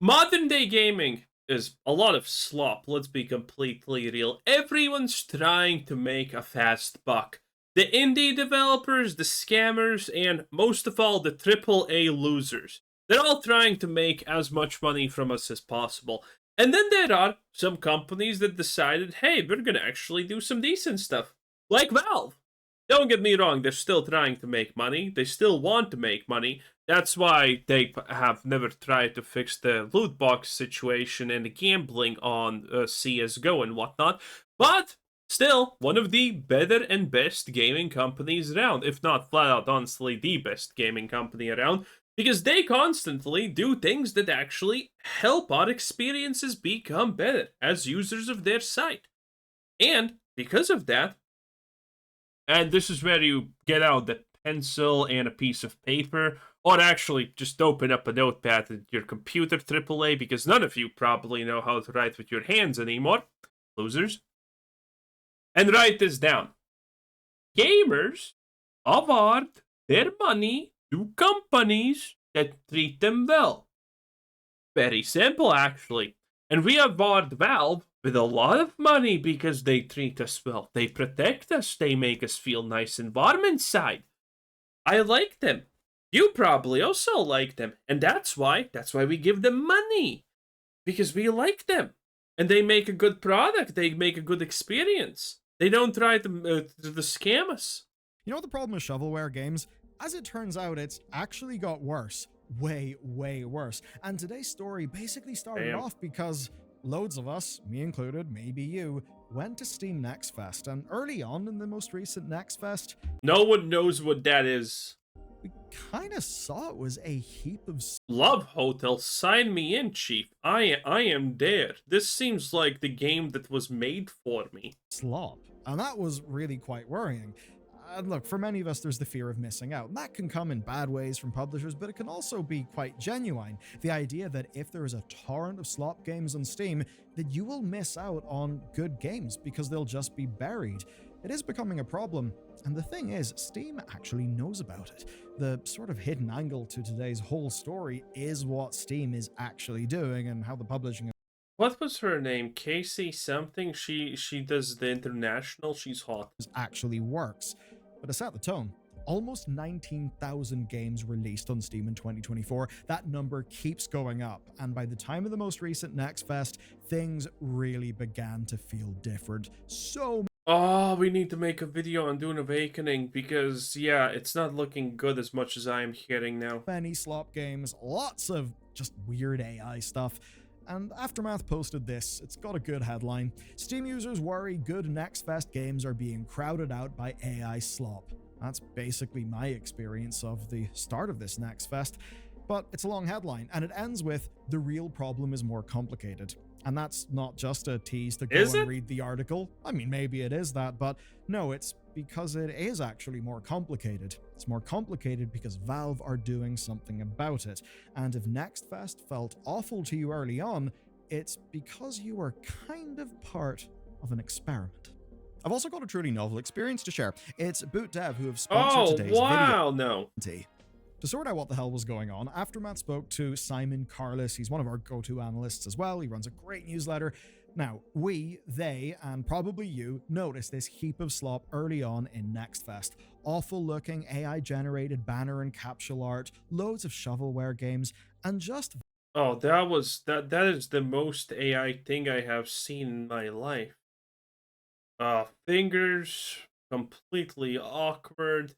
Modern day gaming is a lot of slop, let's be completely real. Everyone's trying to make a fast buck. The indie developers, the scammers, and most of all, the AAA losers. They're all trying to make as much money from us as possible. And then there are some companies that decided, hey, we're gonna actually do some decent stuff. Like Valve. Don't get me wrong, they're still trying to make money. They still want to make money. That's why they have never tried to fix the loot box situation and the gambling on CSGO and whatnot. But still, one of the better and best gaming companies around, if not flat out, honestly, the best gaming company around, because they constantly do things that actually help our experiences become better as users of their site. And because of that, and this is where you get out the pencil and a piece of paper, or actually just open up a notepad at your computer, AAA, because none of you probably know how to write with your hands anymore, losers. And write this down. Gamers award their money to companies that treat them well. Very simple, actually. And we award Valve with a lot of money because they treat us well. They protect us. They make us feel nice and warm inside. I like them. You probably also like them. And that's why we give them money. Because we like them. And they make a good product. They make a good experience. They don't try to scam us. You know what the problem with shovelware games? As it turns out, it's actually got worse. Way, way worse. And today's story basically started off because loads of us, me included, maybe you, went to Steam NextFest, and early on in the most recent NextFest, no one knows what that is. We kind of saw it was a heap of Love Hotel, sign me in, Chief. I am there. This seems like the game that was made for me. slop, and that was really quite worrying. And look, for many of us, there's the fear of missing out. And that can come in bad ways from publishers, but it can also be quite genuine. The idea that if there is a torrent of slop games on Steam, that you will miss out on good games because they'll just be buried. It is becoming a problem. And the thing is, Steam actually knows about it. The sort of hidden angle to today's whole story is what Steam is actually doing and how the publishing. What was her name? Casey something? She does the international. She's hot. Actually works. But to set the tone, almost 19,000 games released on Steam in 2024. That number keeps going up, and by the time of the most recent NextFest, things really began to feel different. Oh, we need to make a video on Dune Awakening because, yeah, it's not looking good as much as I am hearing now. Many slop games, lots of just weird AI stuff. And Aftermath posted this. It's got a good headline. Steam users worry good NextFest games are being crowded out by AI slop. That's basically my experience of the start of this NextFest. But it's a long headline, and it ends with, the real problem is more complicated. And that's not just a tease to go and read the article. I mean, maybe it is that, but no, it's because it is actually more complicated. It's more complicated because Valve are doing something about it. And if NextFest felt awful to you early on, it's because you were kind of part of an experiment. I've also got a truly novel experience to share. It's Boot Dev who have sponsored today's video. No. To sort out what the hell was going on, Aftermath spoke to Simon Carlis. He's one of our go-to analysts as well. He runs a great newsletter. Now, they, and probably you, noticed this heap of slop early on in NextFest. Awful-looking AI-generated banner and capsule art, loads of shovelware games, and just... Oh, that is the most AI thing I have seen in my life. Fingers, completely awkward.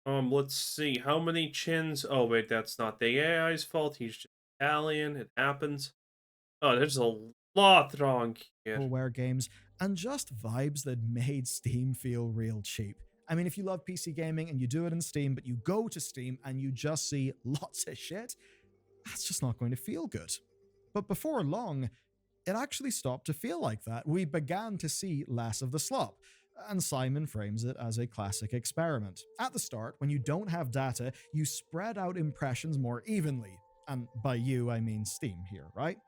Let's see, how many chins? Oh, wait, that's not the AI's fault. He's just Italian. It happens. Oh, there's a lot wrong here. Shovelware games, and just vibes that made Steam feel real cheap. I mean, if you love PC gaming and you do it in Steam, but you go to Steam and you just see lots of shit, that's just not going to feel good. But before long, it actually stopped to feel like that. We began to see less of the slop. And Simon frames it as a classic experiment. At the start, when you don't have data, you spread out impressions more evenly. And by you, I mean Steam here, right?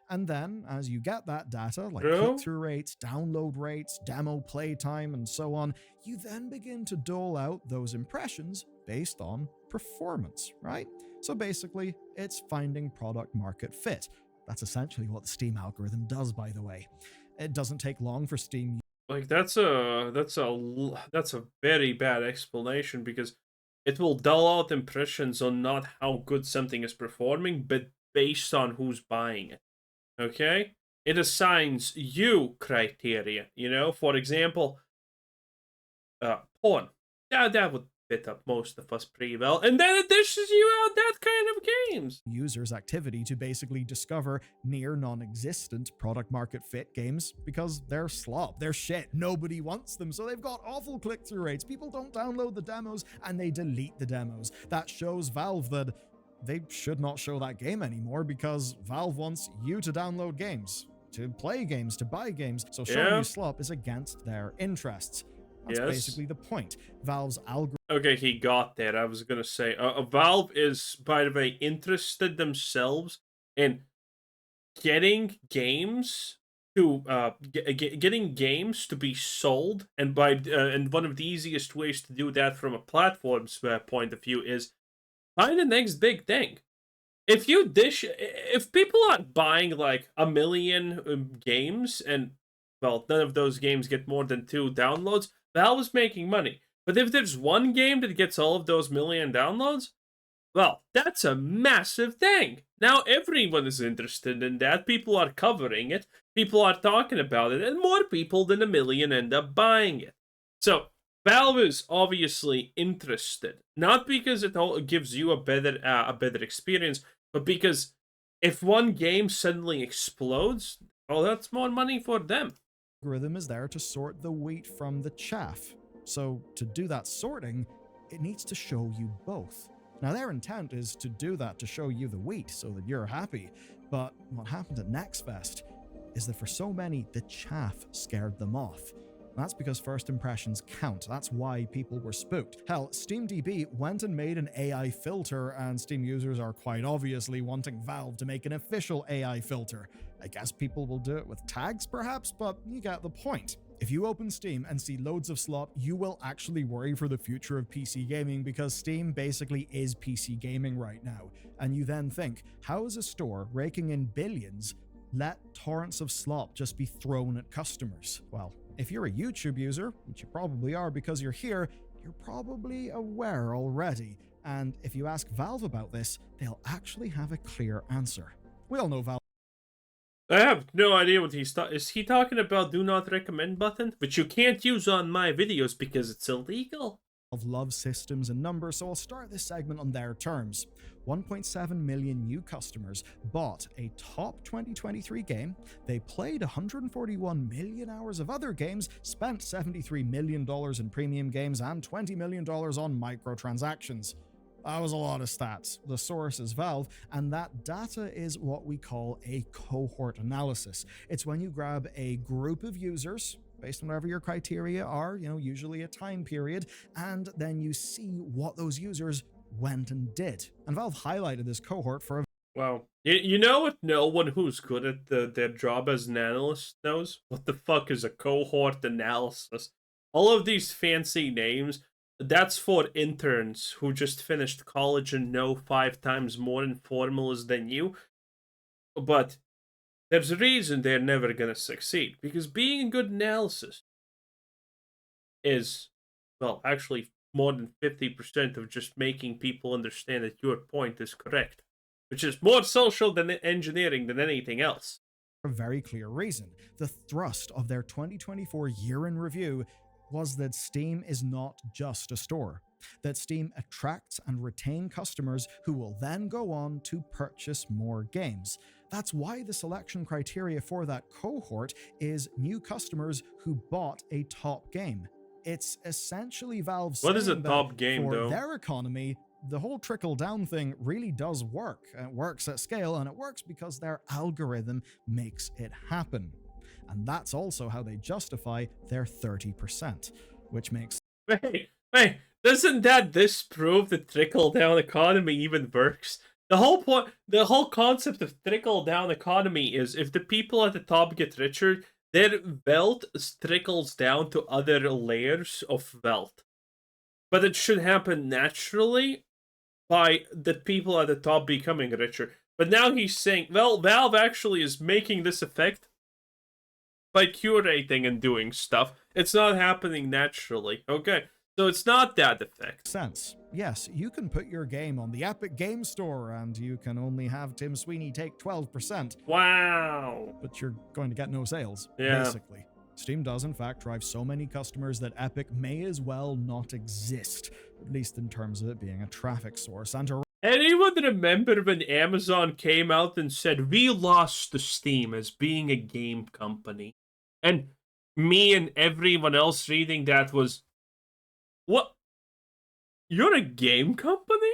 And then, as you get that data, like click-through rates, download rates, demo playtime, and so on, you then begin to dole out those impressions based on performance, right? So basically, it's finding product market fit. That's essentially what the Steam algorithm does, by the way. It doesn't take long for Steam Like that's a very bad explanation because it will dull out impressions on not how good something is performing, but based on who's buying it. Okay? It assigns you criteria, you know? For example, porn. Yeah, that would fit up most of us pretty well. And then it dishes you out that kind of games. users' activity to basically discover near non-existent product market fit games because they're slop, they're shit, nobody wants them, so they've got awful click-through rates, people don't download the demos and they delete the demos. That shows Valve that they should not show that game anymore because Valve wants you to download games, to play games, to buy games, so showing you slop is against their interests. That's basically the point. Valve's algorithm. Okay, he got that. I was gonna say, Valve is, by the way, interested themselves in getting games to getting games to be sold, and and one of the easiest ways to do that from a platform's point of view is find the next big thing. If people are buying like a million games and well, none of those games get more than 2 downloads, Valve is making money. But if there's one game that gets all of those million downloads, well, that's a massive thing. Now everyone is interested in that. People are covering it. People are talking about it. And more people than a million end up buying it. So, Valve is obviously interested. Not because it gives you a better experience, but because if one game suddenly explodes, well, that's more money for them. Algorithm is there to sort the wheat from the chaff. So to do that sorting, it needs to show you both. Now their intent is to do that to show you the wheat so that you're happy. But what happened at NextFest is that for so many, the chaff scared them off. That's because first impressions count. That's why people were spooked. Hell, SteamDB went and made an AI filter, and Steam users are quite obviously wanting Valve to make an official AI filter. I guess people will do it with tags, perhaps, but you get the point. If you open Steam and see loads of slop, you will actually worry for the future of PC gaming because Steam basically is PC gaming right now. And you then think, how is a store raking in billions let torrents of slop just be thrown at customers? Well, if you're a YouTube user, which you probably are because you're here, you're probably aware already. And if you ask Valve about this, they'll actually have a clear answer. We all know Valve. I have no idea what is he talking about do not recommend button? Which you can't use on my videos because it's illegal. Love systems and numbers, so I'll start this segment on their terms. 1.7 million new customers bought a top 2023 game, they played 141 million hours of other games, spent $73 million in premium games, and $20 million on microtransactions. That was a lot of stats. The source is Valve, and that data is what we call a cohort analysis. It's when you grab a group of users, based on whatever your criteria are, usually a time period, and then you see what those users went and did. And Valve highlighted this cohort for a Wow. You know what no one who's good at their job as an analyst knows? What the fuck is a cohort analysis? All of these fancy names, that's for interns who just finished college and know 5 times more in formulas than you. But there's a reason they're never gonna succeed. Because being a good analysis is, well, actually more than 50% of just making people understand that your point is correct. Which is more social than engineering than anything else. For a very clear reason. The thrust of their 2024 year in review was that Steam is not just a store, that Steam attracts and retain customers who will then go on to purchase more games. That's why the selection criteria for that cohort is new customers who bought a top game. It's essentially Valve saying what is a top game, for though? their economy, the whole trickle-down thing really does work. It works at scale, and it works because their algorithm makes it happen. And that's also how they justify their 30%, which makes... Wait, doesn't that disprove the trickle-down economy even works? The whole concept of trickle-down economy is if the people at the top get richer, their wealth trickles down to other layers of wealth. But it should happen naturally, by the people at the top becoming richer. But now he's saying, well, Valve actually is making this effect by curating and doing stuff. It's not happening naturally. Okay, so it's not that effect. Sense. Yes, you can put your game on the Epic Game Store and you can only have Tim Sweeney take 12%, Wow. but you're going to get no sales, Yeah. basically. Steam does, in fact, drive so many customers that Epic may as well not exist, at least in terms of it being a traffic source. And to Anyone remember when Amazon came out and said, we lost to Steam as being a game company? And me and everyone else reading that was, what? You're a game company?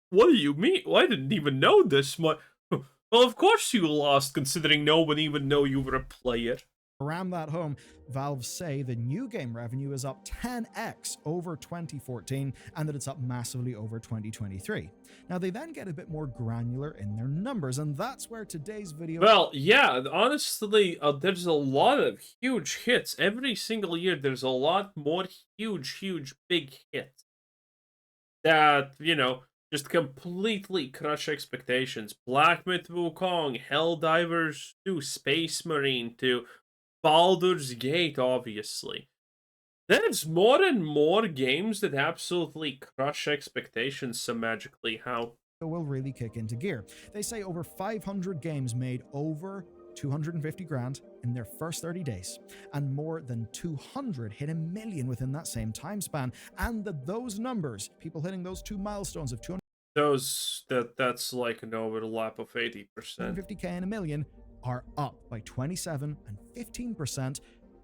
What do you mean? Well, I didn't even know this much. Well, of course you lost, considering no one even know you were a player. ram that home, Valve say the new game revenue is up 10x over 2014 and that it's up massively over 2023. Now, they then get a bit more granular in their numbers, and that's where today's video... Well, yeah, honestly, there's a lot of huge hits. Every single year, there's a lot more huge, big hits that, you know, just completely crush expectations. Black Myth Wukong, Helldivers 2, Space Marine 2, Baldur's Gate, obviously. There's more and more games that absolutely crush expectations so magically. How? will really kick into gear. They say over 500 games made over 250 grand in their first 30 days, and more than 200 hit 1 million within that same time span, and that those numbers, people hitting those two milestones of 200 that's like an overlap of 80%. 250k and 1 million, are up by 27 and 15%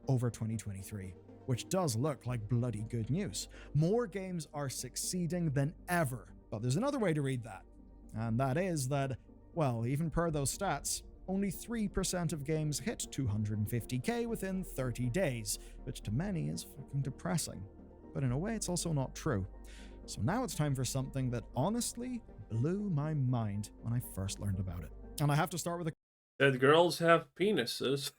over 2023, which does look like bloody good news. More games are succeeding than ever, but there's another way to read that, and that is that, well, even per those stats, only 3% of games hit 250k within 30 days, which to many is fucking depressing. But in a way, it's also not true. So now it's time for something that honestly blew my mind when I first learned about it. And I have to start with a That girls have penises.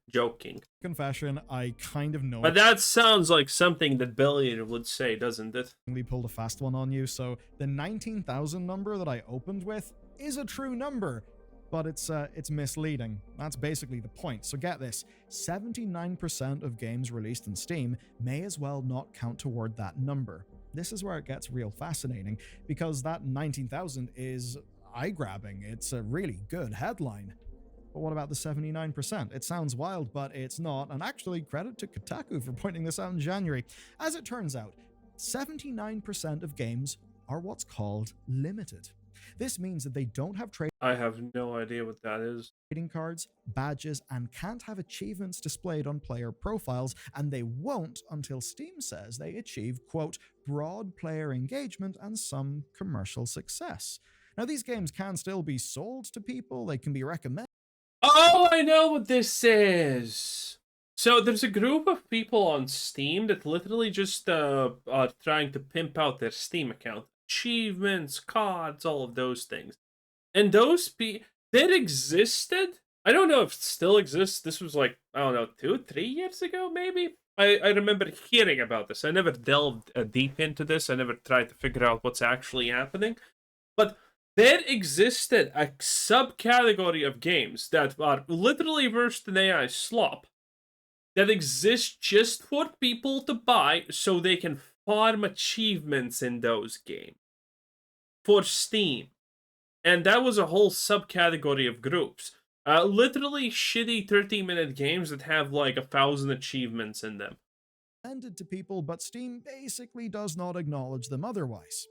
Joking. confession. I kind of know But that sounds like something that Billion would say, doesn't it? we pulled a fast one on you. So the 19,000 number that I opened with is a true number, but it's misleading. That's basically the point. So get this, 79% of games released in Steam may as well not count toward that number. This is where it gets real fascinating, because that 19,000 is eye-grabbing. It's a really good headline. But what about the 79%? It sounds wild, but it's not. And actually, credit to Kotaku for pointing this out in January. As it turns out, 79% of games are what's called limited. This means that they don't have I have no idea what that is. trading cards, badges, and can't have achievements displayed on player profiles, and they won't until Steam says they achieve, quote, broad player engagement and some commercial success. Now, these games can still be sold to people, they can be recommended. Oh, I know what this is. So there's a group of people on Steam that literally just are trying to pimp out their Steam account. Achievements, cards, all of those things. And those that existed. I don't know if it still exists. This was like, I don't know, 2-3 years ago, maybe? I remember hearing about this. I never delved deep into this. I never tried to figure out what's actually happening. But there existed a subcategory of games that are literally worse than AI slop that exist just for people to buy so they can farm achievements in those games for Steam. And that was a whole subcategory of groups. Literally shitty 30-minute games that have like 1,000 achievements in them. To people, but Steam basically does not acknowledge them otherwise.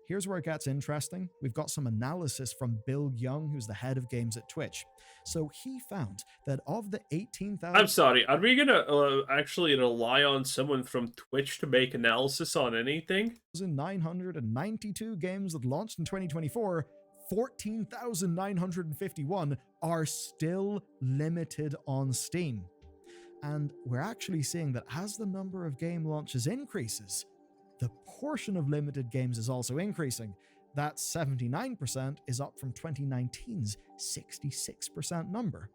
Here's where it gets interesting. We've got some analysis from Bill Young, who's the head of games at Twitch. So he found that of the 18,000... I'm sorry, are we gonna actually rely on someone from Twitch to make analysis on anything? 992 games that launched in 2024, 14,951 are still limited on Steam. And we're actually seeing that as the number of game launches increases, the portion of limited games is also increasing. That 79% is up from 2019's 66% number.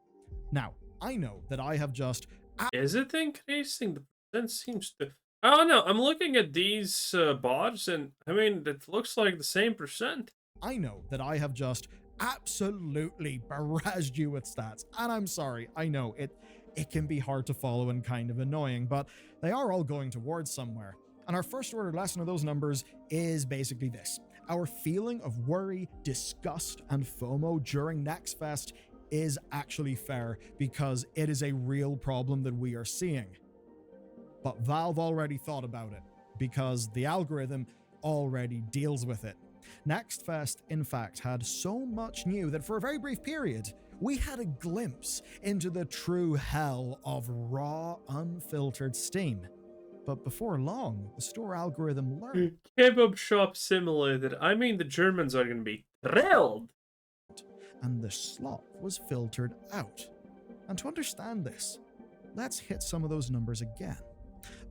Now, I know that I have just... Is it increasing? The percent seems to... I don't know. I'm looking at these bars, and I mean, it looks like the same percent. I know that I have just absolutely barraged you with stats, and I'm sorry. I know it can be hard to follow and kind of annoying, but they are all going towards somewhere. And our first order lesson of those numbers is basically this. Our feeling of worry, disgust, and FOMO during NextFest is actually fair because it is a real problem that we are seeing. But Valve already thought about it because the algorithm already deals with it. NextFest, in fact, had so much new that for a very brief period, we had a glimpse into the true hell of raw, unfiltered Steam. But before long, the store algorithm learned. Kebab shop simulated. I mean, the Germans are going to be thrilled. And the slop was filtered out. And to understand this, let's hit some of those numbers again.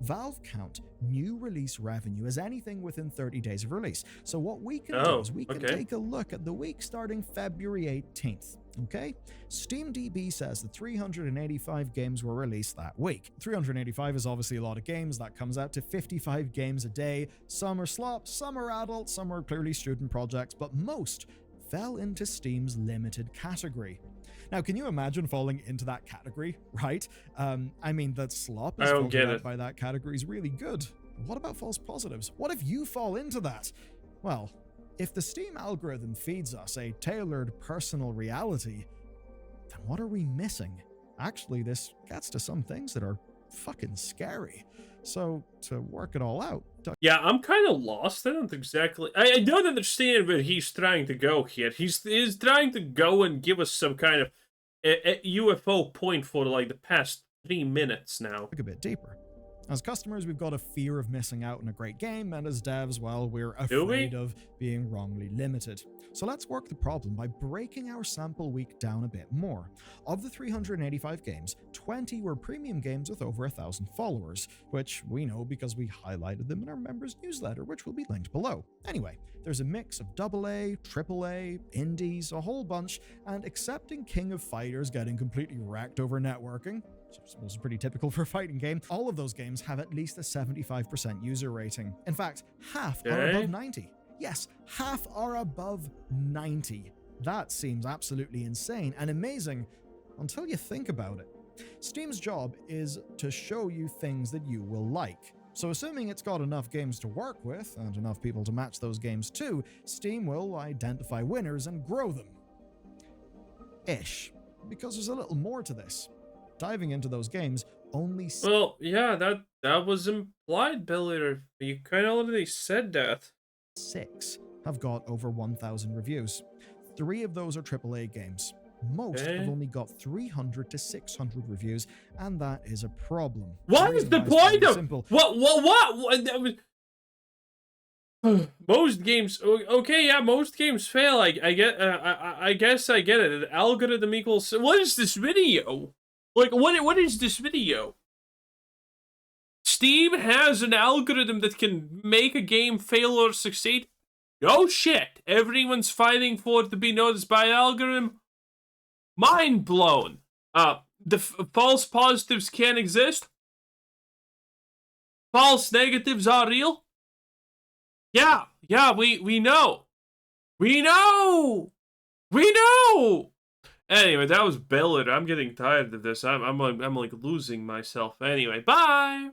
Valve count new release revenue as anything within 30 days of release. So what we can do is we can take a look at the week starting February 18th. Okay? SteamDB says that 385 games were released that week. 385 is obviously a lot of games. That comes out to 55 games a day. Some are slop, some are adult, some are clearly student projects, but most fell into Steam's limited category. Now, can you imagine falling into that category, right? I mean, that slop is filtered out by that category is really good. What about false positives? What if you fall into that? Well, if the Steam algorithm feeds us a tailored personal reality, then what are we missing? Actually, this gets to some things that are fucking scary. So, to work it all out... Yeah, I'm kind of lost. I don't exactly... I don't understand where he's trying to go here. He's trying to go and give us some kind of a UFO point for, like, the past 3 minutes now. A bit deeper. As customers, we've got a fear of missing out on a great game, and as devs, well, we're afraid of being wrongly limited. So let's work the problem by breaking our sample week down a bit more. Of the 385 games, 20 were premium games with over 1,000 followers, which we know because we highlighted them in our members' newsletter, which will be linked below. Anyway, there's a mix of AA, AAA, indies, a whole bunch, and accepting King of Fighters getting completely wrecked over networking, which I suppose is pretty typical for a fighting game. All of those games have at least a 75% user rating. In fact, half are above 90. Yes, half are above 90. That seems absolutely insane and amazing until you think about it. Steam's job is to show you things that you will like. So assuming it's got enough games to work with and enough people to match those games too, Steam will identify winners and grow them. Ish. Because there's a little more to this. Diving into those games, only... Well, yeah, that was implied, Billy. You kind of already said that. 6 have got over 1,000 reviews. 3 of those are AAA games. Most have only got 300 to 600 reviews, and that is a problem. What is the point of... Simple. What? Most games... Okay, yeah, most games fail. I guess I get it. An algorithm equals... What is this video? Like, what is this video? Steam has an algorithm that can make a game fail or succeed? No shit. Everyone's fighting for it to be noticed by an algorithm? Mind blown. The false positives can't exist? False negatives are real? Yeah, we know. We know! Anyway, that was Billard. I'm getting tired of this. I'm like losing myself. Anyway, bye!